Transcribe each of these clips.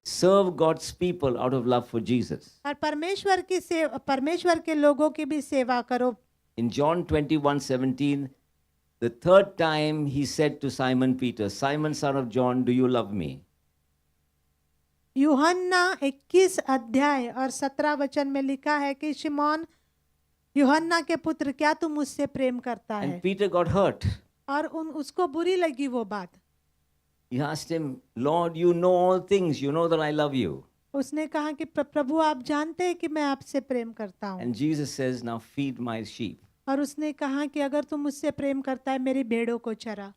serve God's people out of love for Jesus. और परमेश्वर के लोगों की भी सेवा करो। In John 21:17, the third time he said to Simon Peter, Simon, son of John, do you love me? यूहन्ना 21 अध्याय और 17 वचन में लिखा है कि शिमोन यूहन्ना के पुत्र, क्या तू मुझसे प्रेम करता है? And Peter got hurt. और उसको बुरी लगी वो बात। He asked him, Lord, you know all things. You know that I love you. उसने कहा कि प्रभु आप जानते हैं कि मैं आपसे प्रेम करता हूँ। And Jesus says, now feed my sheep. और उसने कहा कि अगर तू मुझसे प्रेम करता है मेरी भेड़ों को चरा।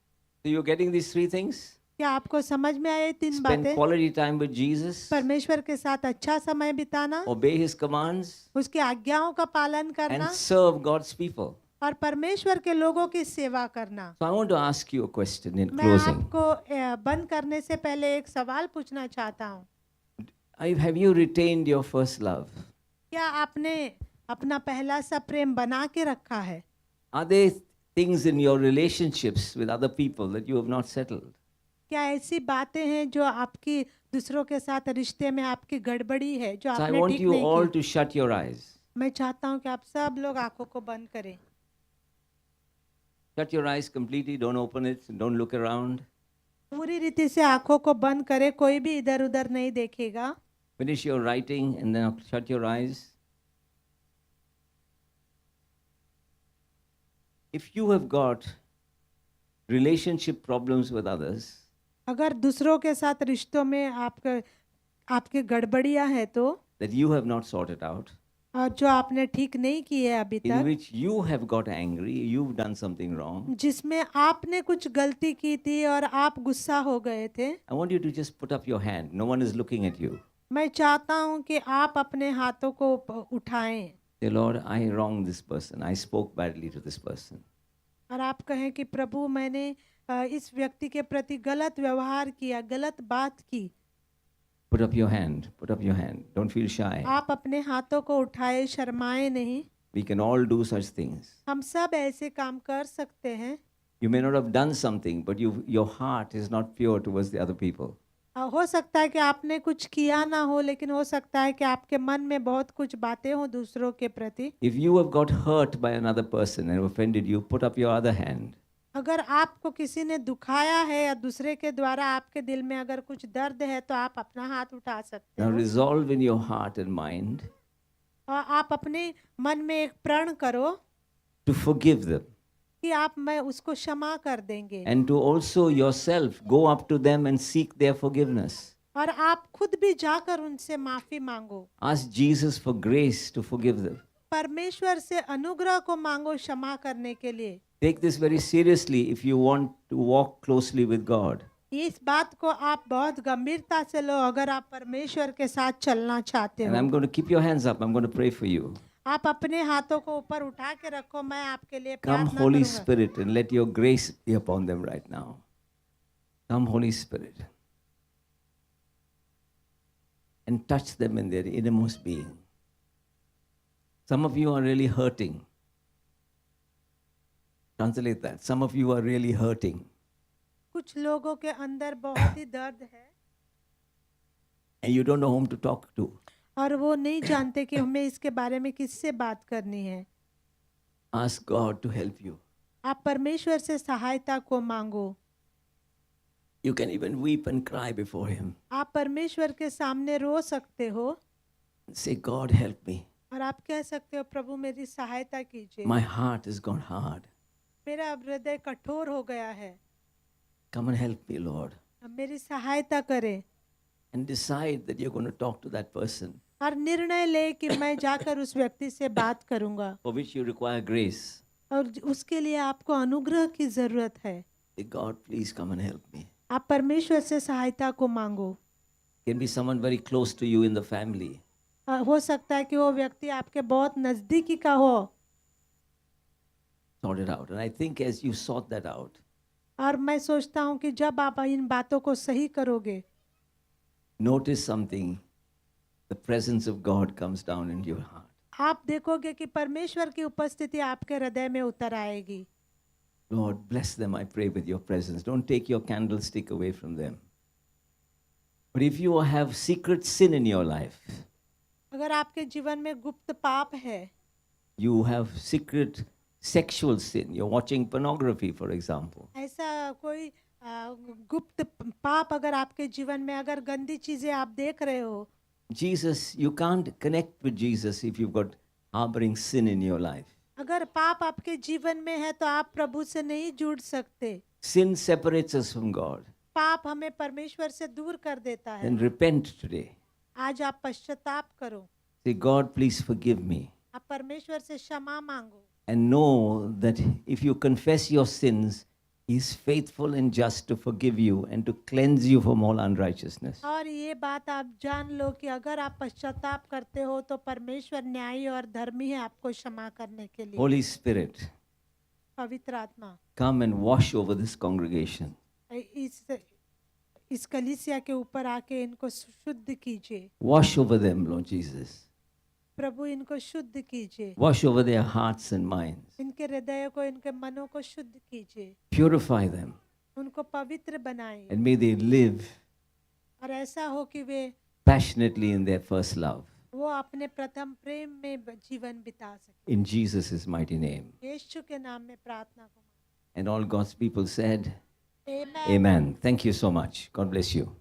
So you're getting these three things? क्या आपको समझ में आए तीन Spend बातें? quality time with Jesus. परमेश्वर के साथ अच्छा समय बिताना, Obey his commands. उसकी आज्ञाओं का पालन And करना serve God's people. और परमेश्वर के लोगों की सेवा करना। So I want to ask you a question in मैं closing. आपको बंद करने से पहले एक सवाल पूछना चाहता हूँ। Have you retained your first love? क्या आपने अपना पहला सा प्रेम बना के रखा है? Are there things in your relationships with other people that you have not settled? क्या ऐसी बातें हैं जो आपकी दूसरों के साथ रिश्ते में आपकी गड़बड़ी है जो So I आपने want ठीक you नहीं all की? to shut your eyes. मैं चाहता हूँ कि आप सब लोग आंखों को बंद करें। Shut your eyes completely. Don't open it. Don't look around. पूरी रीति से आंखों को बंद करें, कोई भी इधर उधर नहीं देखेगा। Finish your writing and then shut your eyes. If you have got relationship problems with others, अगर दूसरों के साथ रिश्तों में आपके गड़बड़ियां हैं तो, that you have not sorted out, और जो आपने ठीक नहीं की है अभी in तक, which you have got angry, you've done something wrong, जिसमें आपने कुछ गलती की थी और आप गुस्सा हो गए थे, I want you to just put up your hand. No one is looking at you. मैं चाहता हूं कि आप अपने हाथों को उठाएं Say, Lord, I wronged this person. I spoke badly to this person. और आप कहें कि प्रभु मैंने इस व्यक्ति के प्रति गलत व्यवहार किया, गलत बात की। Put up your hand. Put up your hand. Don't feel shy. आप अपने हाथों को उठाए, शर्माए नहीं। We can all do such things. हम सब ऐसे काम कर सकते हैं। You may not have done something, but your heart is not pure towards the other people. हो सकता है कि आपने कुछ किया ना हो, लेकिन हो सकता है कि आपके मन में बहुत कुछ बातें हो दूसरों के प्रति। If you have got hurt by another person and offended you, put up your other hand. अगर आपको किसी ने दुखाया है या दूसरे के द्वारा आपके दिल में अगर कुछ दर्द है तो आप अपना हाथ उठा सकते Now हो। resolve in your heart and mind और आप अपने मन में एक प्रण करो to forgive them, कि मैं उसको क्षमा कर देंगे, and to also yourself go up to them and seek their forgiveness. और आप खुद भी जाकर उनसे माफी मांगो। Ask Jesus for grace to forgive them. परमेश्वर से अनुग्रह को मांगो क्षमा करने के लिए। Take this very seriously if you want to walk closely with God. इस बात को आप बहुत गंभीरता से लो अगर आप परमेश्वर के साथ चलना चाहते And हो। I'm going to keep your hands up. I'm going to pray for you. आप अपने हाथों को ऊपर उठा के रखो, मैं आपके लिए Come, प्रार्थना Holy करूंगा। Spirit, and let your grace be upon them right now. Come, Holy Spirit, and touch them in their innermost being. Some of you are really hurting. Translate that. Some of you are really hurting. कुछ लोगों के अंदर बहुत ही दर्द है And you don't know whom to talk to. और वो नहीं जानते कि हमें इसके बारे में किससे बात करनी है। Ask God to help you. आप परमेश्वर से सहायता को मांगो। You can even weep and cry before Him. आप परमेश्वर के सामने रो सकते हो Say, God, help me. और आप कह सकते हो प्रभु मेरी सहायता कीजिए, My heart has gone hard. मेरा हृदय कठोर हो गया है, Come and help me, Lord. अब मेरी सहायता करें। And decide that you're going to talk to that person और निर्णय ले कि मैं जाकर उस व्यक्ति से बात करूंगा for which you require grace. और उसके लिए आपको अनुग्रह की जरूरत है। Say, God, please come and help me. आप परमेश्वर से सहायता को मांगो। Can be someone very close to you in the family. हो सकता है कि वो व्यक्ति आपके बहुत नजदीकी का हो। Sort it out. And I think as you sort that out, और मैं सोचता हूँ कि जब आप इन बातों को सही करोगे, notice something. The presence of God comes down into your heart. आप देखोगे कि परमेश्वर की उपस्थिति आपके हृदय में उतर आएगी। Lord, bless them, I pray, with your presence. Don't take your candlestick away from them. But if you have secret sin in your life, अगर आपके जीवन में गुप्त पाप है, you have secret sexual sin, you're watching pornography, for example, ऐसा कोई गुप्त पाप अगर आपके जीवन में, अगर गंदी चीजें आप देख रहे हो, Jesus, you can't connect with Jesus if you've got harboring sin in your life. अगर पाप आपके जीवन में है तो आप प्रभु से नहीं जुड़ सकते. Sin separates us from God. पाप हमें परमेश्वर से दूर कर देता है. Then repent today. आज आप पश्चाताप करो. Say, God, please forgive me. आप परमेश्वर से क्षमा मांगो. And know that if you confess your sins, He is faithful and just to forgive you and to cleanse you from all unrighteousness. और ये बात आप जान लो कि अगर आप पश्चाताप करते हो तो परमेश्वर न्यायी और धर्मी है आपको क्षमा करने के लिए. Holy Spirit, पवित्र आत्मा come and wash over this congregation. इस कलीसिया के ऊपर आके इनको शुद्ध कीजिए. Wash over them, Lord Jesus. प्रभु इनको शुद्ध कीजिए. Wash over their hearts and minds. इनके हृदय को, इनके मनों को शुद्ध कीजिए. Purify them. उनको पवित्र बनाइए. And may they live और ऐसा हो कि वे passionately in their first love. वो अपने प्रथम प्रेम में जीवन बिता सके. In Jesus' mighty name. यीशु के नाम में प्रार्थना को. And all God's people said, Amen. Amen. Thank you so much. God bless you.